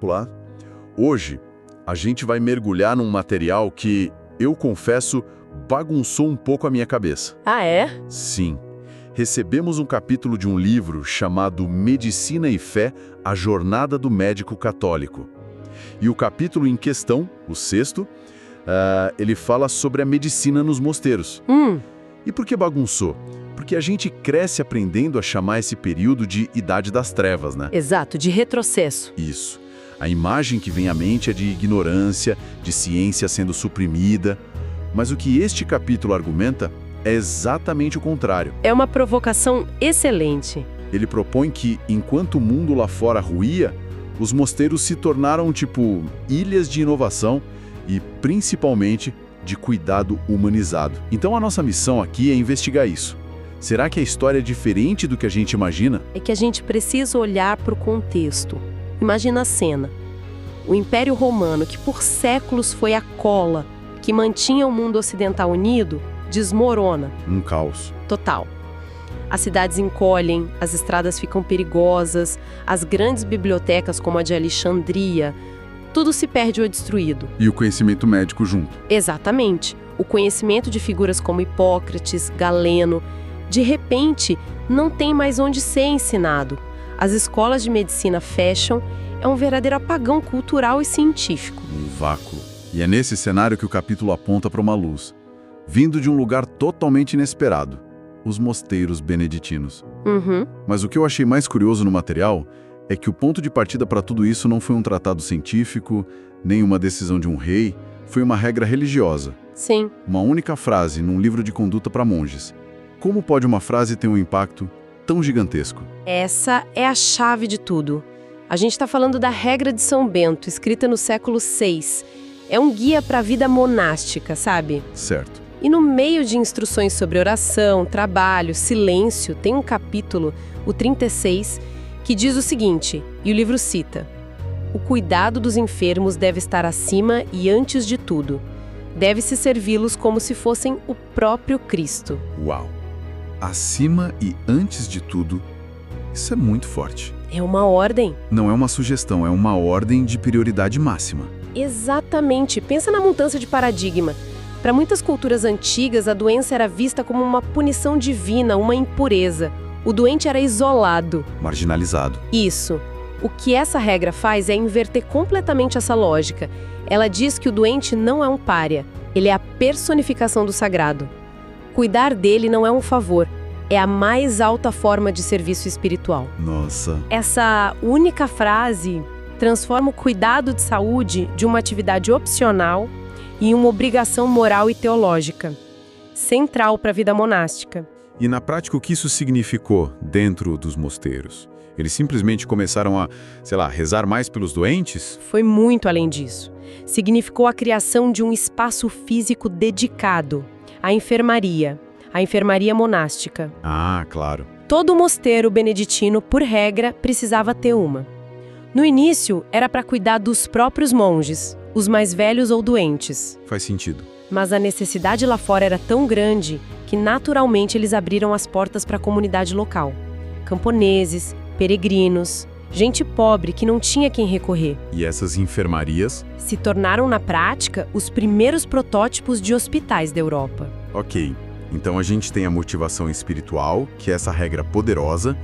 Olá. Hoje, a gente vai mergulhar num material que, eu confesso, bagunçou um pouco a minha cabeça. Ah, é? Sim. Recebemos um capítulo de um livro chamado Medicina e Fé, a Jornada do Médico Católico. E o capítulo em questão, o sexto, ele fala sobre a medicina nos mosteiros. E por que bagunçou? Porque a gente cresce aprendendo a chamar esse período de Idade das Trevas, né? Exato, de retrocesso. Isso. A imagem que vem à mente é de ignorância, de ciência sendo suprimida. Mas o que este capítulo argumenta é exatamente o contrário. É uma provocação excelente. Ele propõe que, enquanto o mundo lá fora ruía, os mosteiros se tornaram, tipo, ilhas de inovação e, principalmente, de cuidado humanizado. Então a nossa missão aqui é investigar isso. Será que a história é diferente do que a gente imagina? É que a gente precisa olhar para o contexto. Imagina a cena. O Império Romano, que por séculos foi a cola que mantinha o mundo ocidental unido, desmorona. Um caos. Total. As cidades encolhem, as estradas ficam perigosas, as grandes bibliotecas como a de Alexandria, tudo se perde ou é destruído. E o conhecimento médico junto. Exatamente. O conhecimento de figuras como Hipócrates, Galeno, de repente, não tem mais onde ser ensinado. As escolas de medicina fecham, é um verdadeiro apagão cultural e científico. Um vácuo. E é nesse cenário que o capítulo aponta para uma luz, vindo de um lugar totalmente inesperado, os mosteiros beneditinos. Mas o que eu achei mais curioso no material é que o ponto de partida para tudo isso não foi um tratado científico, nem uma decisão de um rei, foi uma regra religiosa. Sim. Uma única frase num livro de conduta para monges. Como pode uma frase ter um impacto tão gigantesco? Essa é a chave de tudo. A gente está falando da regra de São Bento, escrita no século VI. É um guia para a vida monástica, sabe? Certo. E no meio de instruções sobre oração, trabalho, silêncio, tem um capítulo, o 36, que diz o seguinte, e o livro cita: o cuidado dos enfermos deve estar acima e antes de tudo. Deve-se servi-los como se fossem o próprio Cristo. Uau! Acima e antes de tudo, isso é muito forte. É uma ordem. Não é uma sugestão, é uma ordem de prioridade máxima. Exatamente. Pensa na mudança de paradigma. Para muitas culturas antigas, a doença era vista como uma punição divina, uma impureza. O doente era isolado. Marginalizado. Isso. O que essa regra faz é inverter completamente essa lógica. Ela diz que o doente não é um pária, ele é a personificação do sagrado. Cuidar dele não é um favor, é a mais alta forma de serviço espiritual. Nossa. Essa única frase transforma o cuidado de saúde de uma atividade opcional em uma obrigação moral e teológica, central para a vida monástica. E na prática, o que isso significou dentro dos mosteiros? Eles simplesmente começaram a, rezar mais pelos doentes? Foi muito além disso. Significou a criação de um espaço físico dedicado à enfermaria, a enfermaria monástica. Ah, claro. Todo mosteiro beneditino, por regra, precisava ter uma. No início, era para cuidar dos próprios monges, os mais velhos ou doentes. Faz sentido. Mas a necessidade lá fora era tão grande que, naturalmente, eles abriram as portas para a comunidade local. Camponeses, peregrinos, gente pobre que não tinha quem recorrer. E essas enfermarias? Se tornaram, na prática, os primeiros protótipos de hospitais da Europa. Ok, então a gente tem a motivação espiritual, que é essa regra poderosa,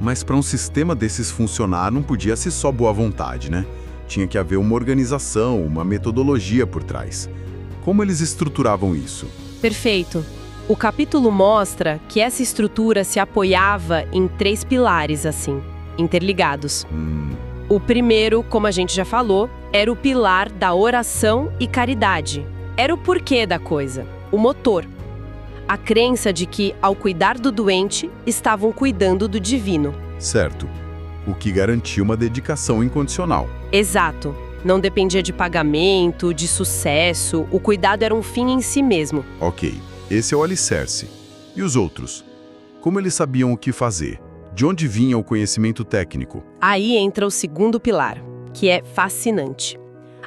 mas para um sistema desses funcionar não podia ser só boa vontade, né? Tinha que haver uma organização, uma metodologia por trás. Como eles estruturavam isso? Perfeito. O capítulo mostra que essa estrutura se apoiava em 3 pilares, assim, interligados. O primeiro, como a gente já falou, era o pilar da oração e caridade. Era o porquê da coisa, o motor. A crença de que, ao cuidar do doente, estavam cuidando do divino. Certo. O que garantia uma dedicação incondicional. Exato. Não dependia de pagamento, de sucesso, o cuidado era um fim em si mesmo. Ok, esse é o alicerce. E os outros? Como eles sabiam o que fazer? De onde vinha o conhecimento técnico? Aí entra o segundo pilar, que é fascinante.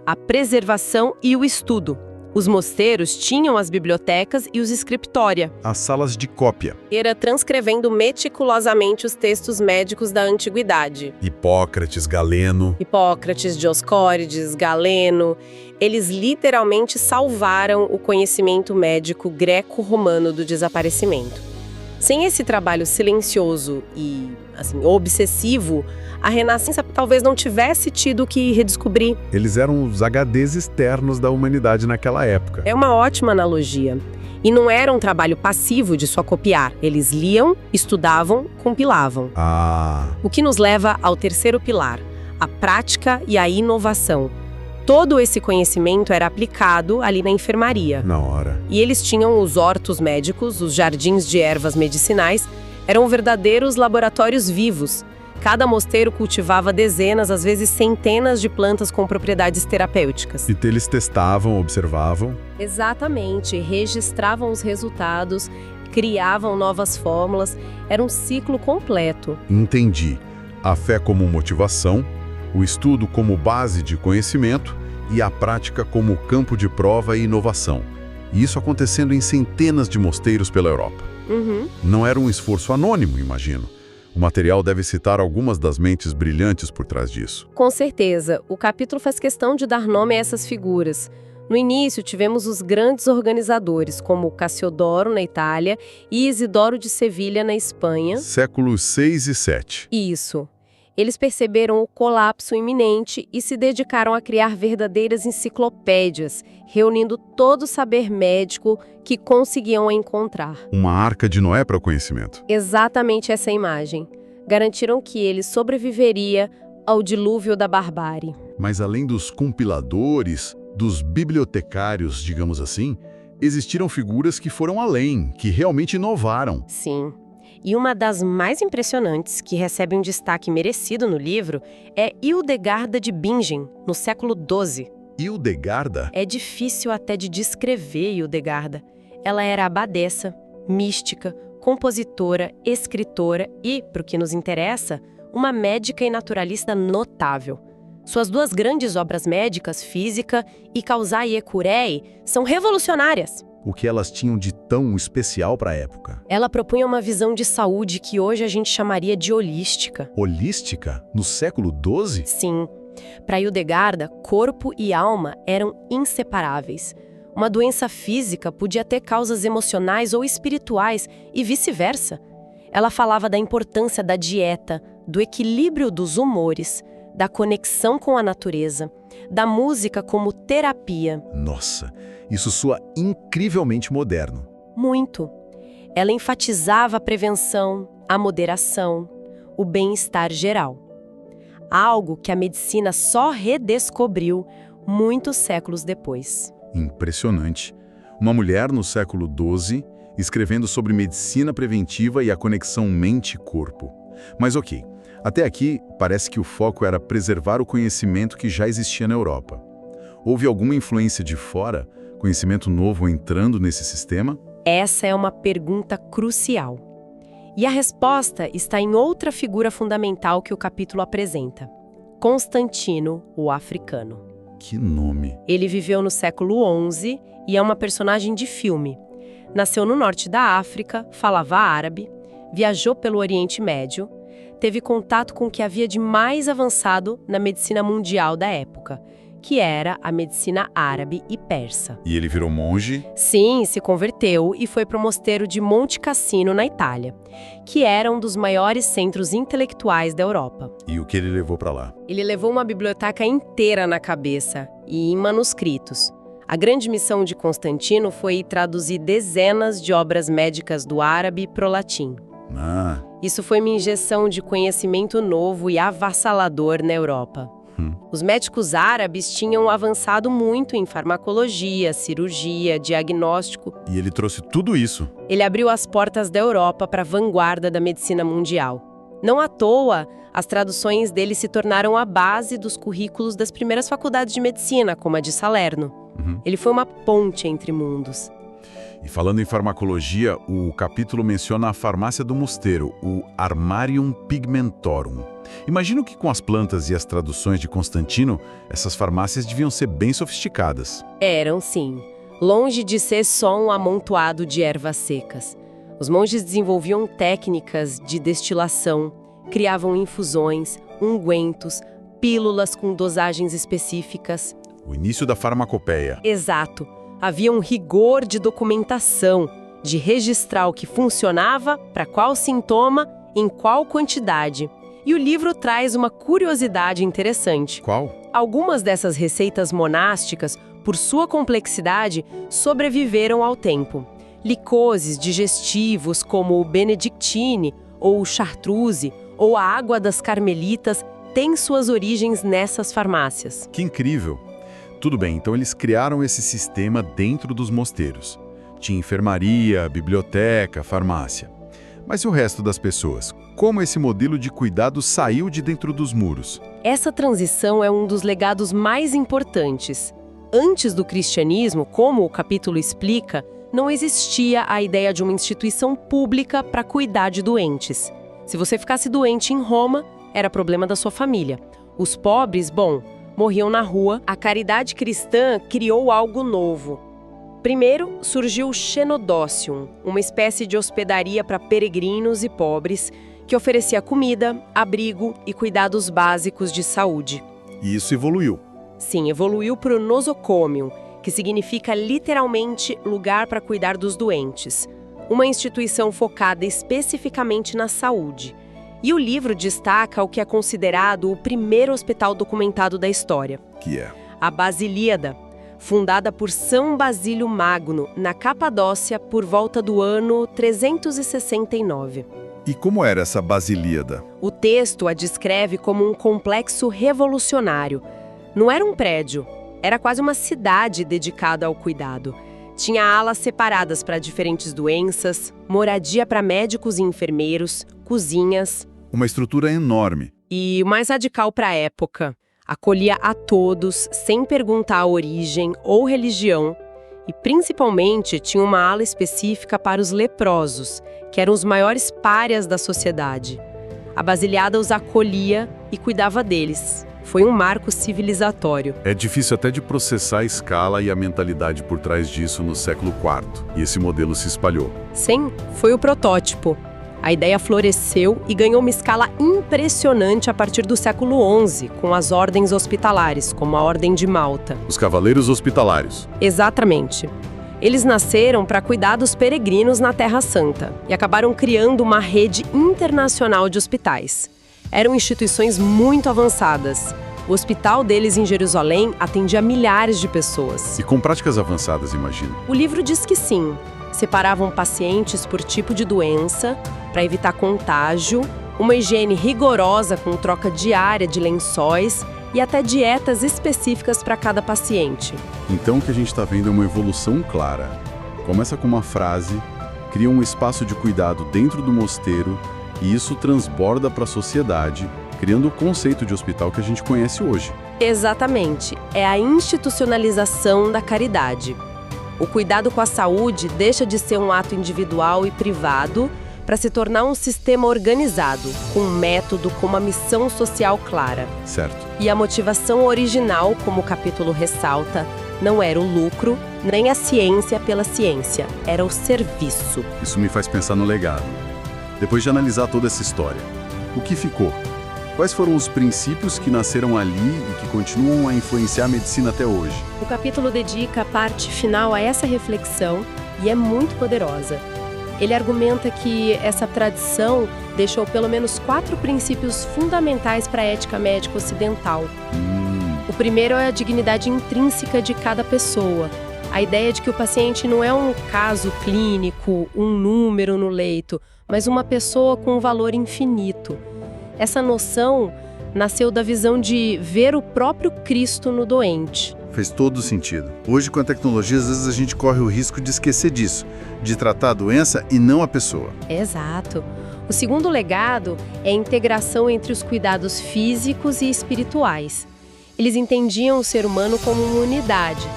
A preservação e o estudo. Os mosteiros tinham as bibliotecas e os scriptoria. As salas de cópia. Era transcrevendo meticulosamente os textos médicos da antiguidade. Hipócrates, Galeno. Hipócrates, Dioscórides, Galeno, eles literalmente salvaram o conhecimento médico greco-romano do desaparecimento. Sem esse trabalho silencioso e, obsessivo, a Renascença talvez não tivesse tido que redescobrir. Eles eram os HDs externos da humanidade naquela época. É uma ótima analogia. E não era um trabalho passivo de só copiar. Eles liam, estudavam, compilavam. O que nos leva ao terceiro pilar, a prática e a inovação. Todo esse conhecimento era aplicado ali na enfermaria. Na hora. E eles tinham os hortos médicos, os jardins de ervas medicinais, eram verdadeiros laboratórios vivos. Cada mosteiro cultivava dezenas, às vezes centenas de plantas com propriedades terapêuticas. E eles testavam, observavam. Exatamente, registravam os resultados, criavam novas fórmulas, era um ciclo completo. Entendi. A fé como motivação, o estudo como base de conhecimento e a prática como campo de prova e inovação. E isso acontecendo em centenas de mosteiros pela Europa. Não era um esforço anônimo, imagino. O material deve citar algumas das mentes brilhantes por trás disso. Com certeza. O capítulo faz questão de dar nome a essas figuras. No início, tivemos os grandes organizadores, como Cassiodoro, na Itália, e Isidoro de Sevilha, na Espanha. Séculos 6 e 7. Isso. Eles perceberam o colapso iminente e se dedicaram a criar verdadeiras enciclopédias, reunindo todo o saber médico que conseguiam encontrar. Uma arca de Noé para o conhecimento. Exatamente essa imagem. Garantiram que ele sobreviveria ao dilúvio da barbárie. Mas além dos compiladores, dos bibliotecários, digamos assim, existiram figuras que foram além, que realmente inovaram. Sim. E uma das mais impressionantes, que recebe um destaque merecido no livro, é Hildegarda de Bingen, no século XII. Hildegarda? É difícil até de descrever Hildegarda. Ela era abadesa, mística, compositora, escritora e, para o que nos interessa, uma médica e naturalista notável. Suas duas grandes obras médicas, Física e Causae Curae, são revolucionárias. O que elas tinham de tão especial para a época? Ela propunha uma visão de saúde que hoje a gente chamaria de holística. Holística? No século XII? Sim. Para Hildegarda, corpo e alma eram inseparáveis. Uma doença física podia ter causas emocionais ou espirituais e vice-versa. Ela falava da importância da dieta, do equilíbrio dos humores, da conexão com a natureza, da música como terapia. Nossa, isso soa incrivelmente moderno. Muito. Ela enfatizava a prevenção, a moderação, o bem-estar geral. Algo que a medicina só redescobriu muitos séculos depois. Impressionante. Uma mulher no século XII escrevendo sobre medicina preventiva e a conexão mente-corpo. Mas ok, até aqui parece que o foco era preservar o conhecimento que já existia na Europa. Houve alguma influência de fora, conhecimento novo entrando nesse sistema? Essa é uma pergunta crucial. E a resposta está em outra figura fundamental que o capítulo apresenta: Constantino, o africano. Que nome! Ele viveu no século XI e é uma personagem de filme. Nasceu no norte da África, falava árabe, viajou pelo Oriente Médio, teve contato com o que havia de mais avançado na medicina mundial da época, que era a medicina árabe e persa. E ele virou monge? Sim, se converteu e foi para o mosteiro de Monte Cassino, na Itália, que era um dos maiores centros intelectuais da Europa. E o que ele levou para lá? Ele levou uma biblioteca inteira na cabeça e em manuscritos. A grande missão de Constantino foi traduzir dezenas de obras médicas do árabe para o latim. Isso foi uma injeção de conhecimento novo e avassalador na Europa. Os médicos árabes tinham avançado muito em farmacologia, cirurgia, diagnóstico. E ele trouxe tudo isso. Ele abriu as portas da Europa para a vanguarda da medicina mundial. Não à toa, as traduções dele se tornaram a base dos currículos das primeiras faculdades de medicina, como a de Salerno. Ele foi uma ponte entre mundos. E falando em farmacologia, o capítulo menciona a farmácia do mosteiro, o Armarium Pigmentorum. Imagino que com as plantas e as traduções de Constantino, essas farmácias deviam ser bem sofisticadas. Eram, sim. longe de ser só um amontoado de ervas secas. Os monges desenvolviam técnicas de destilação, criavam infusões, ungüentos, pílulas com dosagens específicas. O início da farmacopeia. Exato. Havia um rigor de documentação, de registrar o que funcionava, para qual sintoma, em qual quantidade. E o livro traz uma curiosidade interessante. Qual? Algumas dessas receitas monásticas, por sua complexidade, sobreviveram ao tempo. Licoses digestivos como o Benedictine ou o Chartreuse ou a água das Carmelitas têm suas origens nessas farmácias. Que incrível! Tudo bem, então eles criaram esse sistema dentro dos mosteiros. Tinha enfermaria, biblioteca, farmácia. Mas e o resto das pessoas? Como esse modelo de cuidado saiu de dentro dos muros? Essa transição é um dos legados mais importantes. Antes do cristianismo, como o capítulo explica, não existia a ideia de uma instituição pública para cuidar de doentes. Se você ficasse doente em Roma, era problema da sua família. Os pobres, morriam na rua. A caridade cristã criou algo novo. Primeiro, surgiu o Xenodócium, uma espécie de hospedaria para peregrinos e pobres, que oferecia comida, abrigo e cuidados básicos de saúde. E isso evoluiu. Sim, evoluiu para o Nosocomium, que significa literalmente lugar para cuidar dos doentes. Uma instituição focada especificamente na saúde. E o livro destaca o que é considerado o primeiro hospital documentado da história. Que é? A Basilíada, fundada por São Basílio Magno, na Capadócia, por volta do ano 369. E como era essa Basilíada? O texto a descreve como um complexo revolucionário. Não era um prédio, era quase uma cidade dedicada ao cuidado. Tinha alas separadas para diferentes doenças, moradia para médicos e enfermeiros, cozinhas. Uma estrutura enorme. E o mais radical para a época, acolhia a todos, sem perguntar a origem ou religião, e principalmente tinha uma ala específica para os leprosos, que eram os maiores párias da sociedade. A Basiliada os acolhia e cuidava deles. Foi um marco civilizatório. É difícil até de processar a escala e a mentalidade por trás disso no século IV, e esse modelo se espalhou. Sim, foi o protótipo. A ideia floresceu e ganhou uma escala impressionante a partir do século XI, com as ordens hospitalares, como a Ordem de Malta. Os Cavaleiros Hospitalários. Exatamente. Eles nasceram para cuidar dos peregrinos na Terra Santa e acabaram criando uma rede internacional de hospitais. Eram instituições muito avançadas. O hospital deles em Jerusalém atendia milhares de pessoas. E com práticas avançadas, imagino. O livro diz que sim. Separavam pacientes por tipo de doença, para evitar contágio, uma higiene rigorosa com troca diária de lençóis e até dietas específicas para cada paciente. Então o que a gente está vendo é uma evolução clara. Começa com uma frase, cria um espaço de cuidado dentro do mosteiro e isso transborda para a sociedade, criando o conceito de hospital que a gente conhece hoje. Exatamente. É a institucionalização da caridade. O cuidado com a saúde deixa de ser um ato individual e privado para se tornar um sistema organizado, com um método, com uma missão social clara. Certo. E a motivação original, como o capítulo ressalta, não era o lucro, nem a ciência pela ciência, era o serviço. Isso me faz pensar no legado. Depois de analisar toda essa história, o que ficou? Quais foram os princípios que nasceram ali e que continuam a influenciar a medicina até hoje? O capítulo dedica a parte final a essa reflexão e é muito poderosa. Ele argumenta que essa tradição deixou pelo menos 4 princípios fundamentais para a ética médica ocidental. O primeiro é a dignidade intrínseca de cada pessoa. A ideia de que o paciente não é um caso clínico, um número no leito, mas uma pessoa com um valor infinito. Essa noção nasceu da visão de ver o próprio Cristo no doente. Fez todo sentido. Hoje, com a tecnologia, às vezes a gente corre o risco de esquecer disso, de tratar a doença e não a pessoa. Exato. O segundo legado é a integração entre os cuidados físicos e espirituais. Eles entendiam o ser humano como uma unidade,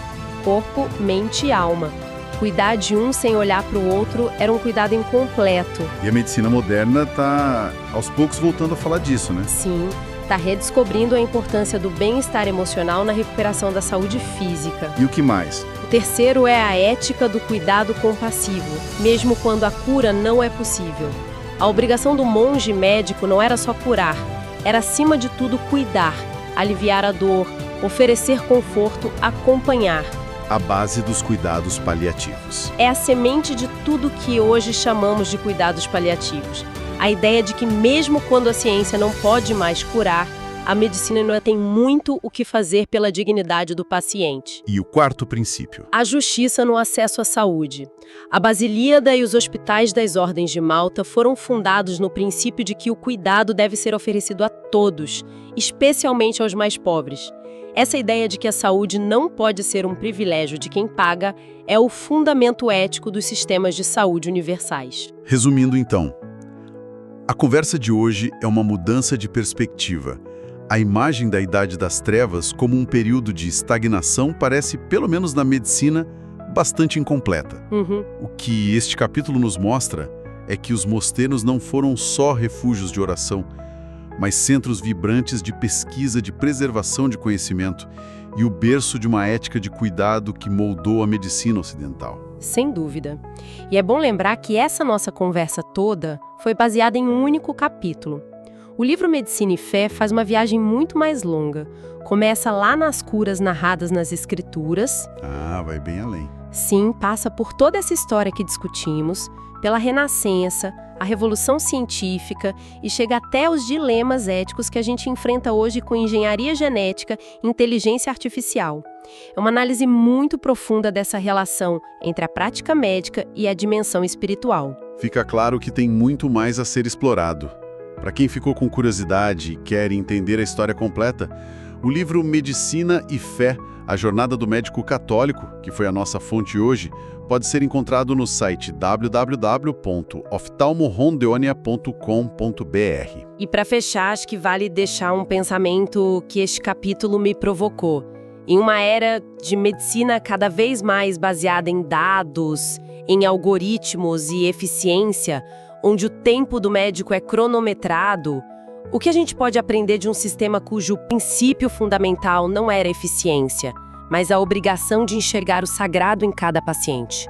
corpo, mente e alma. Cuidar de um sem olhar para o outro era um cuidado incompleto. E a medicina moderna está, aos poucos, voltando a falar disso, né? Sim, está redescobrindo a importância do bem-estar emocional na recuperação da saúde física. E o que mais? O terceiro é a ética do cuidado compassivo, mesmo quando a cura não é possível. A obrigação do monge médico não era só curar, era acima de tudo cuidar, aliviar a dor, oferecer conforto, acompanhar. A base dos cuidados paliativos. É a semente de tudo que hoje chamamos de cuidados paliativos. A ideia de que mesmo quando a ciência não pode mais curar, a medicina ainda tem muito o que fazer pela dignidade do paciente. E o quarto princípio? A justiça no acesso à saúde. A Basíliada e os hospitais das Ordens de Malta foram fundados no princípio de que o cuidado deve ser oferecido a todos, especialmente aos mais pobres. Essa ideia de que a saúde não pode ser um privilégio de quem paga é o fundamento ético dos sistemas de saúde universais. Resumindo então, a conversa de hoje é uma mudança de perspectiva. A imagem da Idade das Trevas como um período de estagnação parece, pelo menos na medicina, bastante incompleta. O que este capítulo nos mostra é que os mosteiros não foram só refúgios de oração, mas centros vibrantes de pesquisa, de preservação de conhecimento e o berço de uma ética de cuidado que moldou a medicina ocidental. Sem dúvida. E é bom lembrar que essa nossa conversa toda foi baseada em um único capítulo. O livro Medicina e Fé faz uma viagem muito mais longa. Começa lá nas curas narradas nas Escrituras. Vai bem além. Sim, passa por toda essa história que discutimos, pela Renascença, a Revolução Científica e chega até os dilemas éticos que a gente enfrenta hoje com engenharia genética e inteligência artificial. É uma análise muito profunda dessa relação entre a prática médica e a dimensão espiritual. Fica claro que tem muito mais a ser explorado. Para quem ficou com curiosidade e quer entender a história completa, o livro Medicina e Fé, a jornada do médico católico, que foi a nossa fonte hoje, pode ser encontrado no site www.oftalmorondeonia.com.br. E para fechar, acho que vale deixar um pensamento que este capítulo me provocou. Em uma era de medicina cada vez mais baseada em dados, em algoritmos e eficiência, onde o tempo do médico é cronometrado, o que a gente pode aprender de um sistema cujo princípio fundamental não era a eficiência, mas a obrigação de enxergar o sagrado em cada paciente?